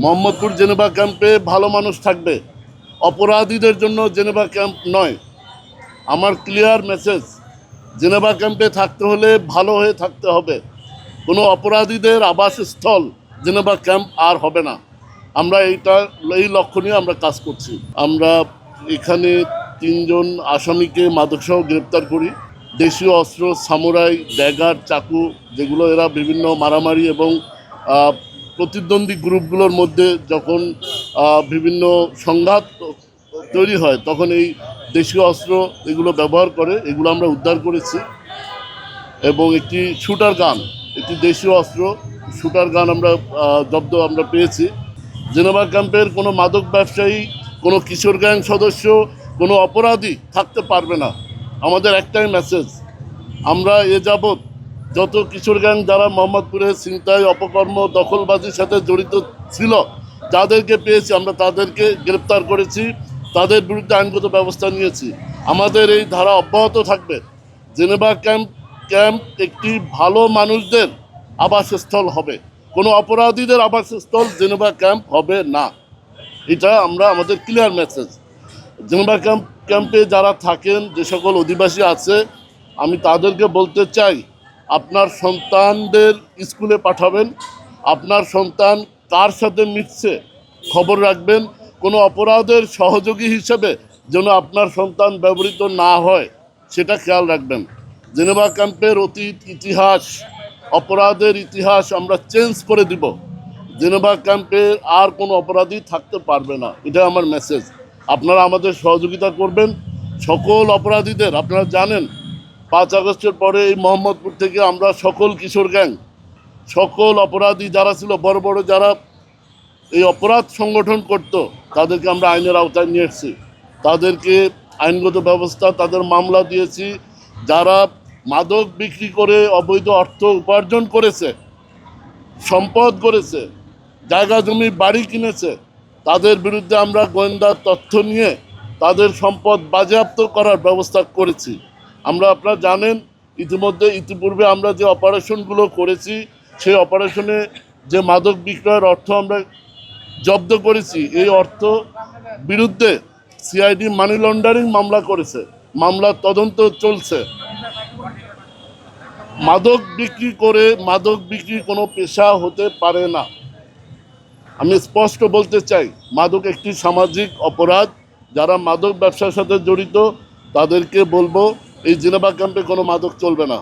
Mohammadpur Geneva ক্যাম্পে ভালো মানুষ থাকবে, অপরাধীদের জন্য জেনেভা ক্যাম্প নয়। আমার ক্লিয়ার মেসেজ, জেনেভা ক্যাম্পে থাকতে হলে ভালো হয়ে থাকতে হবে। কোনো অপরাধীদের আবাসস্থল জেনেভা ক্যাম্প আর হবে না। আমরা এই লক্ষ্য নিয়ে আমরা কাজ করছি। আমরা এখানে 3 জন আসামিকে মাদকসহ গ্রেপ্তার করি। দেশীয় অস্ত্র, সামুরাই, ড্যাগার, চাকু, যেগুলো এরা বিভিন্ন মারামারি এবং প্রতিদ্বন্দ্বী গ্রুপগুলোর মধ্যে যখন বিভিন্ন সংঘাত তৈরি হয় তখন এই দেশীয় অস্ত্র এগুলো ব্যবহার করে, এগুলো আমরা উদ্ধার করেছি। এবং একটি শুটার গান, একটি দেশীয় অস্ত্র শুটার গান আমরা পেয়েছি। জেনেভা ক্যাম্পের কোনো মাদক ব্যবসায়ী, কোনো কিশোর গ্যাং সদস্য, কোনো অপরাধী থাকতে পারবে না। আমাদের একটাই মেসেজ, আমরা যাবৎ যত কিশোর গ্যাং যারা মোহাম্মদপুরে ছিনতাই, অপকর্ম, দখলবাজির সাথে জড়িত ছিল, যাদেরকে পেয়েছি আমরা তাদেরকে গ্রেপ্তার করেছি, তাদের বিরুদ্ধে আইনগত ব্যবস্থা নিয়েছি। আমাদের এই ধারা অব্যাহত থাকবে। জেনেভা ক্যাম্প একটি ভালো মানুষদের আবাসস্থল হবে, কোনো অপরাধীদের আবাসস্থল জেনেভা ক্যাম্প হবে না। এটা আমাদের ক্লিয়ার মেসেজ। জেনেভা ক্যাম্পে যারা থাকেন, যে সকল অধিবাসী আছে, আমি তাদেরকে বলতে চাই, আপনার সন্তানদের স্কুলে পাঠাবেন, আপনার সন্তান কার সাথে মিশছে খবর রাখবেন। কোনো অপরাধের সহযোগী হিসেবে যেন আপনার সন্তান ব্যবহৃত না হয় সেটা খেয়াল রাখবেন। জেনেভা ক্যাম্পের অতীত ইতিহাস, অপরাধের ইতিহাস আমরা চেঞ্জ করে দিব। জেনেভা ক্যাম্পে আর কোনো অপরাধী থাকতে পারবে না, এটা আমার মেসেজ। আপনারা আমাদের সহযোগিতা করবেন। সকল অপরাধীদের, আপনারা জানেন 5 আগস্টের পরে এই মোহাম্মদপুর থেকে আমরা সকল কিশোর গ্যাং, সকল অপরাধী যারা ছিল, বড় বড় যারা এই অপরাধ সংগঠন করত, তাদেরকে আমরা আইনের আওতায় নিয়ে এসেছি। তাদেরকে আইনগত ব্যবস্থা, তাদের মামলা দিয়েছি। যারা মাদক বিক্রি করে অবৈধ অর্থ উপার্জন করেছে, সম্পদ করেছে, জায়গা জমি বাড়ি কিনেছে, তাদের বিরুদ্ধে আমরা গোয়েন্দা তথ্য নিয়ে তাদের সম্পদ বাজেয়াপ্ত করার ব্যবস্থা করেছি। আপনারা জানেন ইতিপূর্বে আমরা যে অপারেশনগুলো করেছি, সেই অপারেশনে যে মাদক বিক্রয়ের অর্থ আমরা জব্দ করেছি, এই অর্থ বিরুদ্ধে সিআইডি মানি লন্ডারিং মামলা করেছে, মামলার তদন্ত চলছে। মাদক বিক্রি কোনো পেশা হতে পারে না। আমি স্পষ্ট বলতে চাই, মাদক একটি সামাজিক অপরাধ। যারা মাদক ব্যবসার সাথে জড়িত তাদেরকে বলবো, এই জেনেভা ক্যাম্পে কোনো মাদক চলবে না।